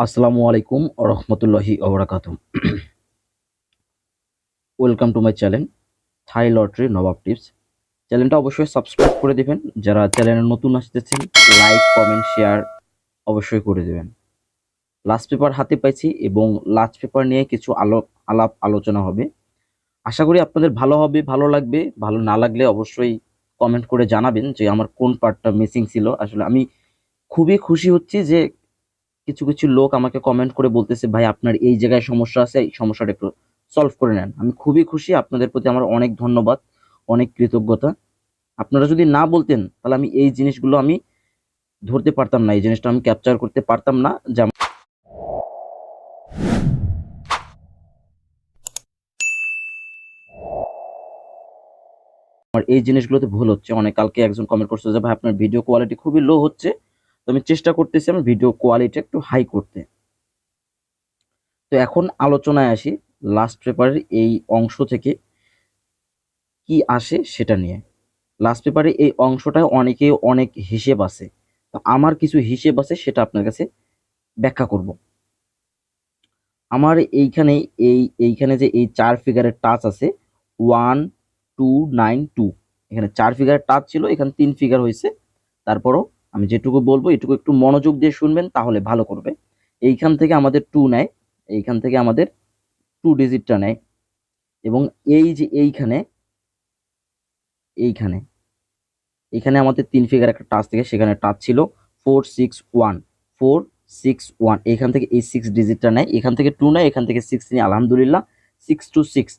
আসসালামু আলাইকুম রহমতুল্লাহি ওবরাকাতুহ। Welcome to my channel Thai lottery Nawab tips. চ্যানেলটা অবশ্যই সাবস্ক্রাইব করে দিবেন। যারা চ্যানেলে নতুন আসতেছেন লাইক কমেন্ট শেয়ার অবশ্যই করে দেবেন। লাস্ট পেপার হাতে পাইছি এবং লাস্ট পেপার নিয়ে কিছু আলাপ আলোচনা হবে। আশা করি আপনাদের ভালো হবে, ভালো লাগবে। ভালো না লাগলে অবশ্যই কমেন্ট করে জানাবেন যে আমার কোন পার্টটা মিসিং ছিল। আসলে আমি খুবই খুশি হচ্ছি যে কিছু কিছু লোক আমাকে কমেন্ট করে বলতেছে, ভাই আপনার এই জায়গায় সমস্যা আছে, এই সমস্যাটা একটু সলভ করে নেন। আমি খুবই খুশি, আপনাদের প্রতি আমার অনেক ধন্যবাদ, অনেক কৃতজ্ঞতা। আপনারা যদি না বলতেন তাহলে আমি এই জিনিসগুলো আমি ধরতে পারতাম না, এই জিনিসটা আমি ক্যাপচার করতে পারতাম না যে আমার এই জিনিসগুলোতে ভুল হচ্ছে। অনেক কালকে একজন কমেন্ট করছে যে ভাই আপনার ভিডিও কোয়ালিটি খুবই লো হচ্ছে। তো আমি চেষ্টা করতেছি আমার ভিডিও কোয়ালিটি একটু হাই করতে। তো এখন আলোচনায় আসি লাস্ট পেপারের এই অংশ থেকে কি আসে সেটা নিয়ে। লাস্ট পেপারে এই অংশটায় অনেকে অনেক হিসেব আছে। তো আমার কিছু হিসেব আছে, সেটা আপনার কাছে ব্যাখ্যা করব। আমার এইখানে এইখানে যে এই 4 ফিগারের টাচ আছে 1292, এখানে 4 ফিগারের টাচ ছিল, এখানে 3 ফিগার হয়েছে। তারপরও আমি যেটুকু বলবো এটুকু একটু মনোযোগ দিয়ে শুনবেন, তাহলে ভালো করবে। এইখান থেকে আমাদের 2 নেয়, এইখান থেকে আমাদের 2 ডিজিটটা নেয়, এবং এই যে এইখানে এইখানে এখানে আমাদের 3 ফিগার একটা টাচ থেকে, সেখানে টাচ ছিল 461, 461। এখান থেকে এই 6 ডিজিটটা নেয়, এখান থেকে 2 নেয়, এখান থেকে 6 নিয়ে আলহামদুলিল্লাহ 626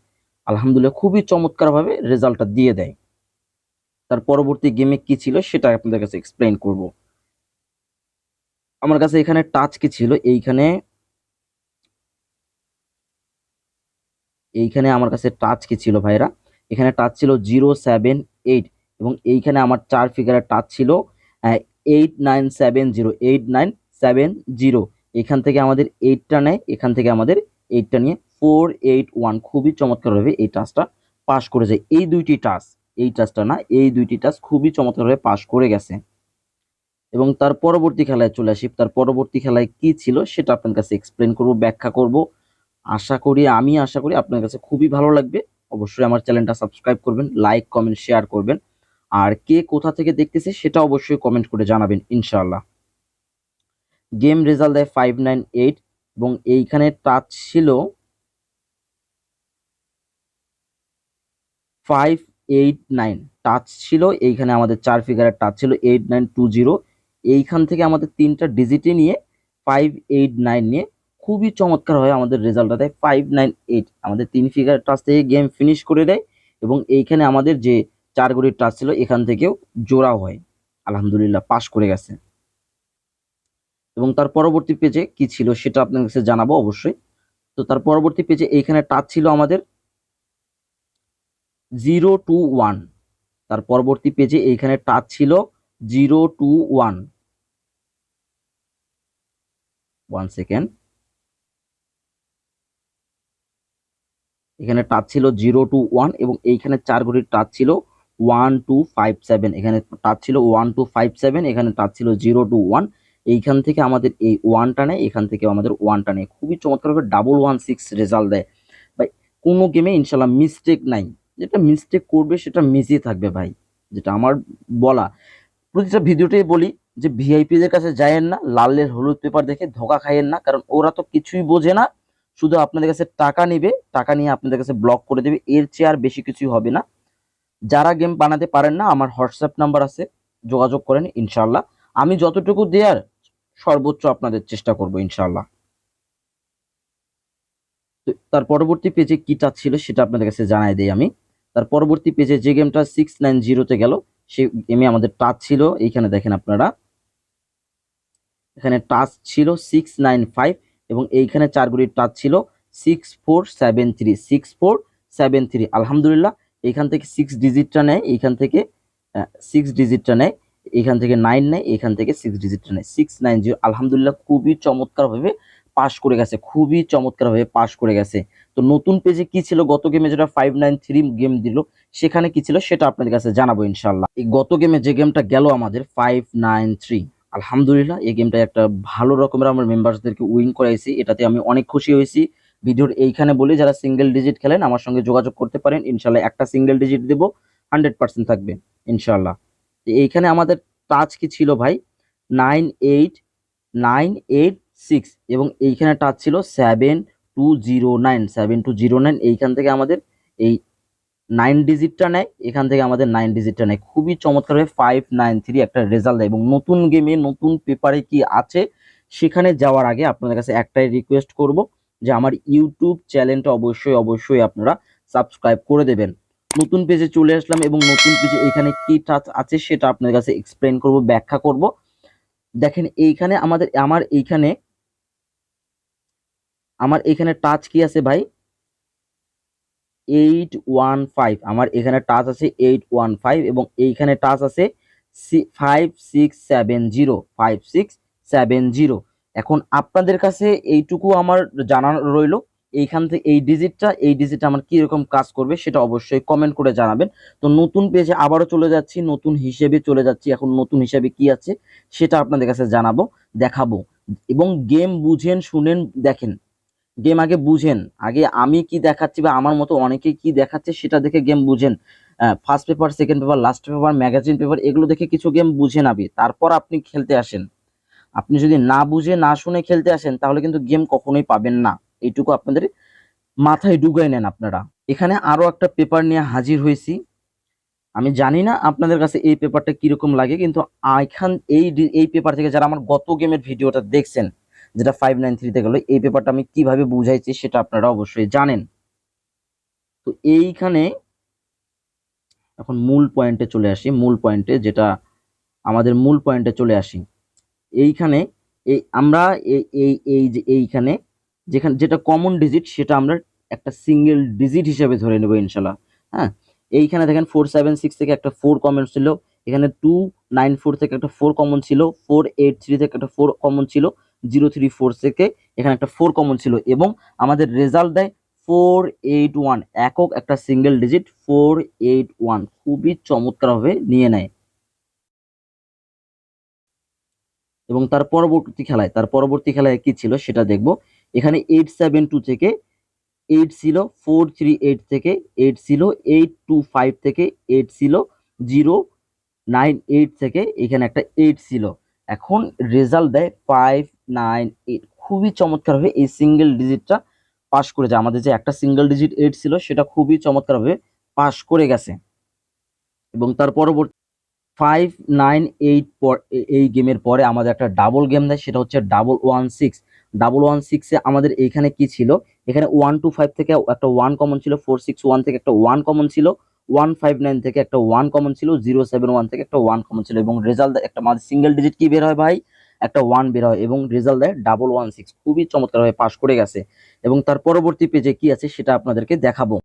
আলহামদুলিল্লাহ খুবই চমৎকারভাবে রেজাল্টটা দিয়ে দেয়। তার পরবর্তী গেমে কি ছিল সেটা আপনাদের কাছে এক্সপ্লেইন করব। আমার কাছে এখানে টাচ কি ছিল, এইখানে এইখানে আমার কাছে টাচ কি ছিল ভাইরা, এখানে টাচ ছিল 078, এবং এইখানে আমার 4 ফিগারের টাচ ছিল 8970, 8970। এখান থেকে আমাদের 8টা নেয়, এখান থেকে আমাদের 8টা নিয়ে 481, খুবই চমৎকারভাবে এই টাচটা পাস করে যায়। এই দুইটি টাচ, এই টাচটা না, এই দুইটি টাচ খুবই চমৎকারভাবে পাস করে গেছে। এবং তার পরবর্তী খেলায় চলে আসি। তার পরবর্তী খেলায় কি ছিল সেটা আপনার কাছে এক্সপ্লেন করব, ব্যাখ্যা করব। আশা করি আপনার কাছে খুবই ভালো লাগবে। অবশ্যই আমার চ্যানেলটা সাবস্ক্রাইব করবেন, লাইক কমেন্ট শেয়ার করবেন। আর কে কোথা থেকে দেখতেছে সেটা অবশ্যই কমেন্ট করে জানাবেন ইনশাআল্লাহ। গেম রেজাল্ট দেয় 598, এবং এইখানে টাচ ছিল 589, টাচ ছিল এইখানে আমাদের 4 ফিগারের টাচ ছিল 8920। এইখান থেকে আমাদের 3টা ডিজিটে নিয়ে 589 নিয়ে খুবই চমৎকার হয় আমাদের রেজাল্টটা দেয় 598। আমাদের 3 ফিগার টাচ থেকে গেম ফিনিশ করে দেয়, এবং এইখানে আমাদের যে 4 ঘড়ির টাচ ছিল এখান থেকেও জোড়া হয়, আলহামদুলিল্লাহ পাস করে গেছে। এবং তার পরবর্তী পেজে কি ছিল সেটা আপনার কাছে জানাবো অবশ্যই। তো তার পরবর্তী পেজে এইখানে টাচ ছিল আমাদের 021, তার পরবর্তী পেজে এইখানে টাচ ছিল 021, 1 সেকেন্ড, এখানে টাচ ছিল 021, এবং এইখানে 4 ঘড়ির টাচ ছিল 1257, এখানে টাচ ছিল 1257, এখানে টাচ ছিল 021। এইখান থেকে আমাদের এই ওয়ানটা নেয়, এখান থেকে আমাদের ওয়ানটা নেয়, খুবই চমৎকারভাবে 116 রেজাল্ট দেয় ভাই। কোনো গেমে ইনশাল্লাহ মিস্টেক নাই, যেটা মিস্টেক করবে সেটা মিসই থাকবে ভাই, যেটা আমার বলা। প্রতিটা ভিডিওতেই বলি যে ভিআইপিদের কাছে যায়েন না, লালের হলুদ পেপার দেখে ধোকা খাইয়েন না, কারণ ওরা তো কিছুই বোঝে না, শুধু আপনাদের কাছে টাকা নিবে, টাকা নিয়ে আপনাদের কাছে ব্লক করে দেবে, এর চেয়ে আর বেশি কিছুই হবে না। যারা গেম বানাতে পারেন না, আমার হোয়াটসঅ্যাপ নাম্বার আছে, যোগাযোগ করেন ইনশাল্লাহ। আমি যতটুকু দেওয়ার সর্বোচ্চ আপনাদের চেষ্টা করব ইনশাল্লাহ। তো তার পরবর্তী পেজে কি টাচ ছিল সেটা আপনাদের কাছে জানাই দিই আমি। তার পরবর্তী পেজে যে গেমটা 690-তে গেল, সেই গেমে আমাদের টাচ ছিল, এইখানে দেখেন আপনারা, এখানে টাচ ছিল 695, এবং এইখানে 4 ঘড়ির টাচ ছিল 6473, 6473 আলহামদুলিল্লাহ। এইখান থেকে 6 ডিজিটটা নেয়, এইখান থেকে 6 ডিজিটটা নেয়, এখান থেকে 9 নেয়, এখান থেকে 6 ডিজিটটা নেয় 690 আলহামদুলিল্লাহ খুবই চমৎকারভাবে পাস করে গেছে, খুবই চমৎকারভাবে পাস করে গেছে। তো নতুন পেজে কি ছিল, গত গেমে যেটা 593 গেম দিল সেখানে কি ছিল সেটা আপনাদের কাছে জানাবো ইনশাল্লাহ। এই গত গেমে যে গেমটা গেল আমাদের 593, আলহামদুলিল্লাহ এই গেমটা একটা ভালো রকমের আমার মেম্বারসদেরকে উইন করাইছি, এটাতে আমি অনেক খুশি হয়েছি। ভিডিওর এইখানে বলি যারা সিঙ্গেল ডিজিট খেলেন আমার সঙ্গে যোগাযোগ করতে পারেন, ইনশাল্লাহ একটা সিঙ্গেল ডিজিট দেবো, 100% থাকবে ইনশাল্লাহ। তো এইখানে আমাদের টাচ কি ছিল ভাই, 98986, এবং এইখানে টাচ ছিল 7209, এইখান থেকে আমাদের এই 9 ডিজিটটা নেয়, এখান থেকে আমাদের 9 ডিজিটটা নেয়, খুবই চমৎকারভাবে 593 একটা রেজাল্ট দেয়। এবং নতুন গেমে নতুন পেপারে কি আছে সেখানে যাওয়ার আগে আপনাদের কাছে একটাই রিকোয়েস্ট করব যে আমার ইউটিউব চ্যানেলটা অবশ্যই অবশ্যই আপনারা সাবস্ক্রাইব করে দেবেন। নতুন পেজে চলে আসলাম এবং নতুন পেজে এখানে কি টাচ আছে সেটা আপনাদের কাছে এক্সপ্লেন করব, ব্যাখ্যা করব। দেখেন এইখানে আমার এখানে টাচ কি আছে ভাই, 815, আমার এখানে টাচ আছে 815, এবং এইখানে টাচ আছে 5670। এখন আপনাদের কাছে এইটুকু আমার জানানো রইলো, এইখান থেকে এই ডিজিটটা আমার কিরকম কাজ করবে সেটা অবশ্যই কমেন্ট করে জানাবেন। তো নতুন পেজে আবারও চলে যাচ্ছি, নতুন হিসেবে চলে যাচ্ছি, এখন নতুন হিসেবে কি আছে সেটা আপনাদের কাছে জানাবো, দেখাবো। এবং গেম বুঝেন, শুনেন, দেখেন, গেম আগে বুঝেন, আগে আমি কি দেখাচ্ছি বা আমার মতো অনেকে কি দেখাচ্ছে সেটা দেখে গেম বুঝেন। First paper, second paper, last paper, magazine paper, এগুলো দেখে কিছু গেম বুঝেন আগে, তারপর আপনি খেলতে আসেন। আপনি যদি না বুঝে না শুনে খেলতে আসেন তাহলে কিন্তু গেম কখনোই পাবেন না, এইটুকু আপনাদের মাথায় ঢুকাই নেন আপনারা। এখানে আরো একটা পেপার নিয়ে হাজির হয়েছি, আমি জানি না আপনাদের কাছে এই পেপারটা কিরকম লাগে, কিন্তু এখান এই পেপার থেকে যারা আমার গত গেমের ভিডিওটা দেখছেন, যেটা 593-তে গেল, এই পেপারটা আমি কিভাবে বুঝাইছি সেটা আপনারা অবশ্যই জানেন। তো এইখানে এখন মূল পয়েন্টে চলে আসি, মূল পয়েন্টে যেটা আমাদের মূল পয়েন্টে চলে আসি। এইখানে আমরা এই যে এইখানে যেখানে যেটা কমন ডিজিট সেটা আমরা একটা সিঙ্গেল ডিজিট হিসেবে ধরে নেব ইনশাল্লাহ। হ্যাঁ, এইখানে দেখেন 476 থেকে একটা 4 কমন ছিল, এখানে 294 থেকে একটা 4 কমন ছিল, 483 থেকে একটা 4 কমন ছিল, 034 থেকে এখানে একটা 4 কমন ছিল, এবং আমাদের রেজাল্ট দেয় 481, একক একটা সিঙ্গেল ডিজিট 481, খুবই চমৎকারভাবে নিয়ে নেয়। এবং তার পরবর্তী খেলায় কি ছিল সেটা দেখব। এখানে 872 থেকে 8 ছিল, 438 থেকে 8 ছিল, 825 থেকে 8 ছিল, 098 থেকে এখানে একটা 8 ছিল। এখন রেজাল্ট দেয় 598, খুবই চমৎকারভাবে এই সিঙ্গেল ডিজিটটা পাস করে যায়। আমাদের যে একটা সিঙ্গেল ডিজিট 8 ছিল সেটা খুবই চমৎকারভাবে পাস করে গেছে। এবং তার পরবর্তী 598 এই গেমের পরে আমাদের একটা ডাবল গেম দেয়, সেটা হচ্ছে 116। 116-এ আমাদের এইখানে কি ছিল, এখানে 125 থেকে একটা 1 কমন ছিল, 461 থেকে একটা 1 কমন ছিল, 159 থেকে একটা 1 কমন ছিল, 071 থেকে একটা 1 কমন ছিল, এবং রেজাল্ট একটা আমাদের সিঙ্গেল ডিজিট কি বের হয় ভাই, একটা 1 বের হয়, এবং রেজাল্ট দেয় 116, খুবই চমৎকারভাবে পাস করে গেছে। এবং তার পরবর্তী পেজে কি আছে সেটা আপনাদেরকে দেখাবো।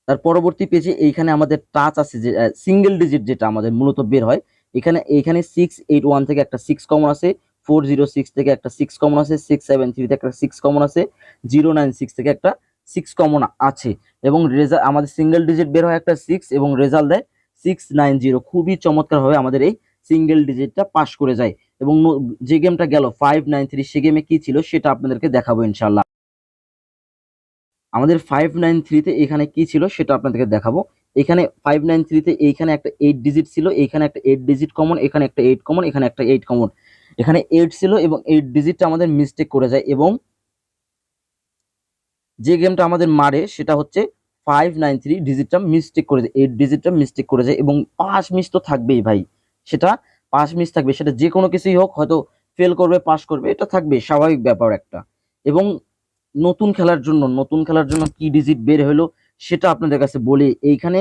তার পরবর্তী পেজে এইখানে আমাদের টাচ আছে, যে সিঙ্গেল ডিজিট যেটা আমাদের মূলত বের হয়, এইখানে 681 থেকে একটা 6 কমন আছে, 406 থেকে একটা 6 কমন আছে, 673 থেকে একটা 6 কমন আছে, 096 থেকে একটা 6 কমন আছে, এবং রেজাল্ট আমাদের সিঙ্গেল ডিজিট বের হয় একটা 6, এবং রেজাল্ট দেয় 690, খুবই চমৎকারভাবে আমাদের এই সিঙ্গেল ডিজিটটা পাস করে যায়। এবং যে গেমটা গেল 593, সে গেমে কি ছিল সেটা আপনাদেরকে দেখাবো ইনশাল্লাহ। আমাদের 593-তে এখানে কি ছিল সেটা আপনাদেরকে দেখাবো। এখানে 593-তে এইখানে একটা 8 ডিজিট ছিল, এইখানে একটা 8 ডিজিট কমন, এখানে একটা 8 কমন, এখানে একটা 8 কমন, এখানে 8 ছিল, এবং 8 ডিজিটটা আমাদের মিস্টেক করে যায়, এবং যে গেমটা আমাদের মারে সেটা হচ্ছে 593 ডিজিটটা মিস্টেক করে যায়, 8 ডিজিটটা মিস্টেক করে যায়, এবং পাস মিস তো থাকবেই ভাই, সেটা পাস মিস থাকবে, সেটা যে কোনো কিছুই হোক, হয়তো ফেল করবে পাস করবে, এটা থাকবে, স্বাভাবিক ব্যাপার একটা। এবং নতুন খেলার জন্য কি ডিজিট বের হলো সেটা আপনাদের কাছে বলি। এইখানে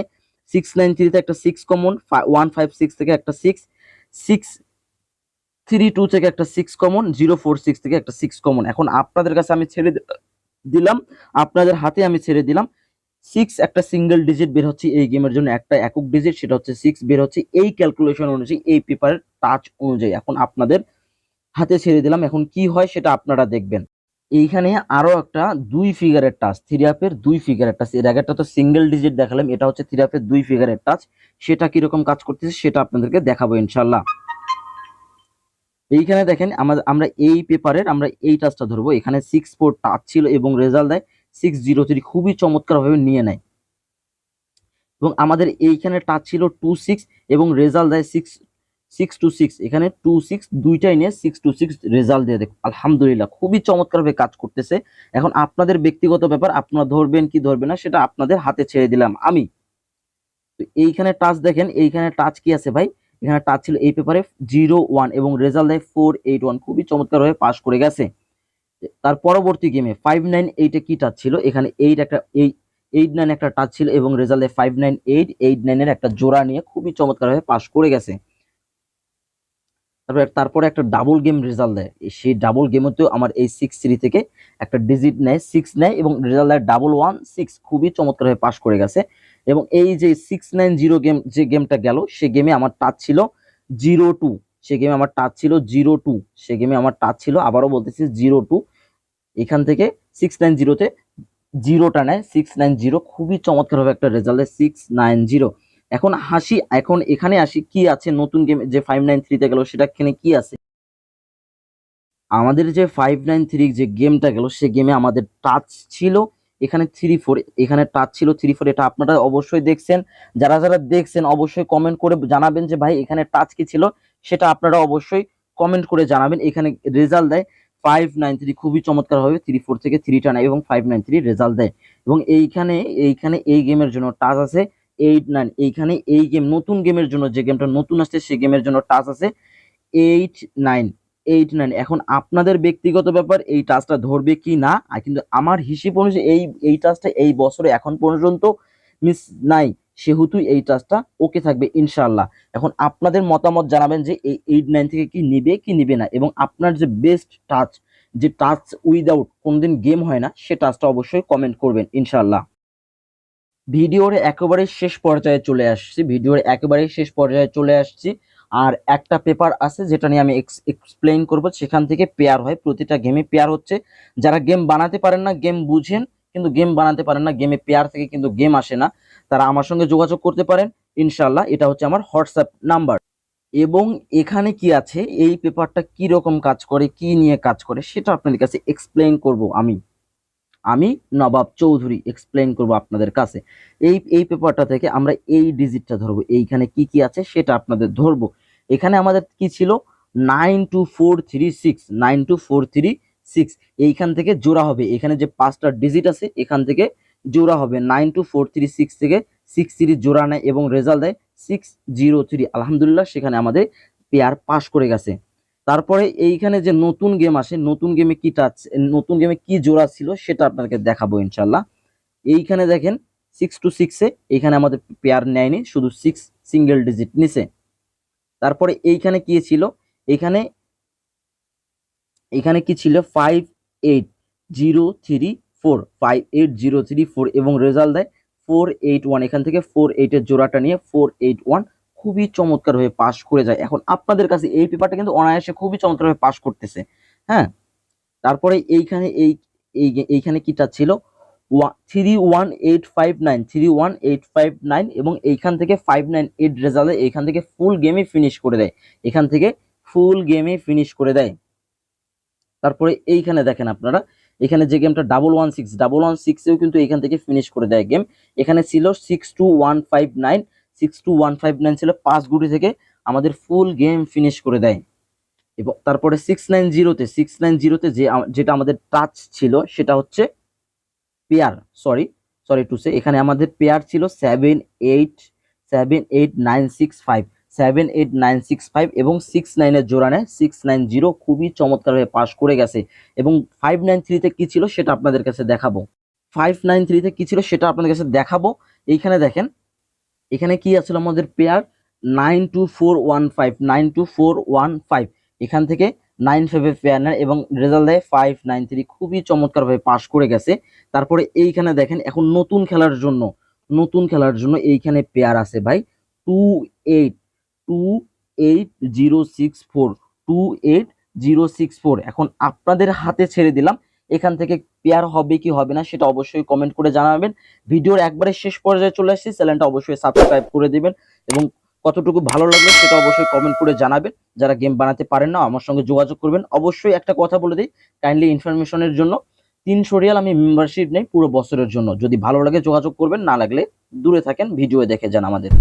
693-তে একটা 6 কমন, 156 থেকে একটা 6, 632 থেকে একটা 6 কমন, 046 থেকে একটা 6 কমন। এখন আপনাদের কাছে আমি ছেড়ে দিলাম, আপনাদের হাতে আমি ছেড়ে দিলাম, 6 একটা সিঙ্গেল ডিজিট বের হচ্ছে এই গেমের জন্য, একটা একক ডিজিট সেটা হচ্ছে 6 বের হচ্ছে এই ক্যালকুলেশন অনুযায়ী, এই পেপারের টাচ অনুযায়ী। এখন আপনাদের হাতে ছেড়ে দিলাম, এখন কি হয় সেটা আপনারা দেখবেন। এইখানে আরো একটা 2 ফিগারের টাচ, থ্রি আপের 2 ফিগারের টাচ, এর আগেটা তো সিঙ্গেল ডিজিট দেখালাম, এটা হচ্ছে থ্রি আপের 2 ফিগারের টাচ, সেটা কিরকম কাজ করতেছে সেটা আপনাদেরকে দেখাবো ইনশাল্লাহ। এইখানে দেখেন আমরা এই পেপারের আমরা এই টাচটা ধরবো, এখানে 6-4 টাচ ছিল এবং রেজাল্ট দেয় 6-0-3, খুবই চমৎকার ভাবে নিয়ে নেয়। এবং আমাদের এইখানে টাচ ছিল 2-6 এবং রেজাল্ট দেয় 6-6, এখানে 2-6 দুইটাই নিয়ে 6-6 রেজাল্ট দিয়ে দেখ, আলহামদুলিল্লাহ খুবই চমৎকারভাবে কাজ করতেছে। এখন আপনাদের ব্যক্তিগত ব্যাপার, আপনারা ধরবেন কি ধরবেন না সেটা আপনাদের হাতে ছেড়ে দিলাম আমি। তো এইখানে টাচ দেখেন, এইখানে টাচ কি আছে ভাই, এখানে টাচ ছিল এই পেপারে 0-1 এবং রেজাল্ট দেয় 4-8-1, খুবই চমৎকারভাবে পাস করে গেছে। তার পরবর্তী গেমে 5-9-8 কি টাচ ছিল, এখানে 8-9 একটা টাচ ছিল এবং রেজাল্টে 5-9-8, 8-9 এর একটা জোড়া নিয়ে খুবই চমৎকারভাবে পাস করে গেছে। তারপরে একটা ডাবল গেম রেজাল্ট দেয়, সেই ডাবল গেমেতেও আমার এই 6-3 থেকে একটা ডিজিট নেয়, 6 নেয় এবং রেজাল্ট দেয় 1-1-6, খুবই চমৎকারভাবে পাস করে গেছে। এবং এই যে 6-9-0 গেম, যে গেমটা গেল, সে গেমে আমার টাচ ছিল 0-2, সে গেমে আমার টাচ ছিল 0-2, সে গেমে আমার টাচ ছিল, আবারও বলতেছি 0-2। এখান থেকে 6-9-0-তে জিরোটা নেয়, 6-9-0, খুবই চমৎকারভাবে একটা রেজাল্ট 6-9-0। এখন এখানে আসি কি আছে নতুন গেম, যে 5-9-3-তে গেল সেটা এখানে কি আছে। আমাদের যে 5-9-3 যে গেমটা গেল, সে গেমে আমাদের টাচ ছিল এখানে 3-4, এখানে টাচ ছিল 3-4, এটা আপনারা অবশ্যই দেখছেন। যারা যারা দেখছেন অবশ্যই কমেন্ট করে জানাবেন যে ভাই এখানে টাচ কি ছিল, সেটা আপনারা অবশ্যই কমেন্ট করে জানাবেন। এখানে রেজাল্ট দেয় 5-9-3, খুবই চমৎকার ভাবে 3-4 থেকে 3টা নেয় এবং 5-9-3 রেজাল্ট দেয়। এবং এইখানে এই গেমের জন্য টাচ আছে 8-9, এইখানে এই গেম নতুন গেমের জন্য, যে গেমটা নতুন আসছে সেই গেমের জন্য টাচ আছে 8-9, 8-9। এখন আপনাদের ব্যক্তিগত ব্যাপার এই টাচটা ধরবে কি না, আর কিন্তু আমার হিসেব অনুযায়ী এই টাচটা এই বছরে এখন পর্যন্ত মিস নাই, সেহেতু এই টাচটা ওকে থাকবে ইনশাআল্লাহ। এখন আপনাদের মতামত জানাবেন যে এই 8-9 থেকে কি নিবে কি নিবে না, এবং আপনার যে বেস্ট টাচ, যে টাচ উইদাউট কোনদিন গেম হয় না, সে টাচটা অবশ্যই কমেন্ট করবেন ইনশাআল্লাহ। ভিডিওর একেবারে শেষ পর্যায়ে চলে আসছি, আর একটা পেপার আছে যেটা নিয়ে আমি এক্সপ্লেইন করব, সেখান থেকে পেয়ার হয়, প্রতিটা গেমে পেয়ার হচ্ছে। যারা গেম বানাতে পারেন না, গেম বুঝেন কিন্তু গেম বানাতে পারেন না, গেমে পেয়ার থেকে কিন্তু গেম আসে না, তারা আমার সঙ্গে যোগাযোগ করতে পারেন ইনশাল্লাহ। এটা হচ্ছে আমার হোয়াটসঅ্যাপ নাম্বার। এবং এখানে কি আছে, এই পেপারটা কি রকম কাজ করে, কি নিয়ে কাজ করে, সেটা আপনাদের কাছে এক্সপ্লেইন করব আমি নবাব চৌধুরী এক্সপ্লেইন করব আপনাদের কাছে। এই পেপারটা থেকে আমরা এই ডিজিটটা ধরবো, এইখানে কি কি আছে সেটা আপনাদের ধরবো। এখানে আমাদের কি ছিল 92436, 92436, এইখান থেকে জোড়া হবে, এখানে যে 5টা ডিজিট আছে এখান থেকে জোড়া হবে, 92436 থেকে 6 জোড়া নেয় এবং রেজাল্ট দেয় 603। আলহামদুলিল্লাহ, সেখানে আমাদের পেয়ার পাস করে গেছে। তারপরে এইখানে যে নতুন গেম আসে, নতুন গেমে কি জোড়া ছিল সেটা আপনাদেরকে দেখাবো ইনশাল্লাহ। এইখানে দেখেন 6-6-এ এখানে আমাদের পেয়ার নেয়নি, শুধু 6 সিঙ্গেল ডিজিট নিছে। তারপরে এইখানে কি ছিল, এখানে এখানে কি ছিল 58034, 58034 এবং রেজাল্ট দেয় 481, এখান থেকে 48 এর জোড়াটা নিয়ে 481, খুবই চমৎকার ভাবে পাস করে যায়। এখন আপনাদের কাছে এই পেপারটা কিন্তু অনায়াসে খুবই চমৎকার ভাবে পাস করতেছে। হ্যাঁ, তারপরে এইখানে কিটা ছিল 31859 এবং এইখান থেকে 598 রেজাল্টে এইখান থেকে ফুল গেমে ফিনিশ করে দেয়, তারপরে এইখানে দেখেন আপনারা, এখানে যে গেমটা 116 কিন্তু এইখান থেকে ফিনিশ করে দেয় গেম। এখানে ছিল 62159 ছিল 5 গুটি থেকে আমাদের ফুল গেম ফিনিশ করে দেয়। এবং তারপরে 690তে যেটা আমাদের টাচ ছিল সেটা হচ্ছে পেয়ার, সরি টু সে, এখানে আমাদের পেয়ার ছিল 78965 এবং 69 এর জোড়া নেয় 690, খুবই চমৎকারভাবে পাস করে গেছে। এবং 593-তে কি ছিল সেটা আপনাদের কাছে দেখাবো। এইখানে দেখেন, এখানে কি আছিল আমাদের পেয়ার 92415, এখান থেকে 95 পেয়ার নেয় এবং রেজাল্ট দেয় 593, খুবই চমৎকারভাবে পাস করে গেছে। তারপরে এইখানে দেখেন, এখন নতুন খেলার জন্য এইখানে পেয়ার আছে ভাই 28064, এখন আপনাদের হাতে ছেড়ে দিলাম, এখান থেকে পেয়ার হবে কি হবে না সেটা অবশ্যই কমেন্ট করে জানাবেন। ভিডিওর একবারে শেষ পর্যায়ে চলে আসছি, চ্যানেলটা অবশ্যই সাবস্ক্রাইব করে দিবেন এবং কতটুকু ভালো লাগলো সেটা অবশ্যই কমেন্ট করে জানাবেন। যারা গেম বানাতে পারেন না আমার সঙ্গে যোগাযোগ করবেন। অবশ্যই একটা কথা বলে দিই কাইন্ডলি ইনফরমেশনের জন্য, 300 রিয়াল আমি মেম্বারশিপ নেই পুরো বছরের জন্য। যদি ভালো লাগে যোগাযোগ করবেন, না লাগলে দূরে থাকেন, ভিডিও দেখে যান আমাদের।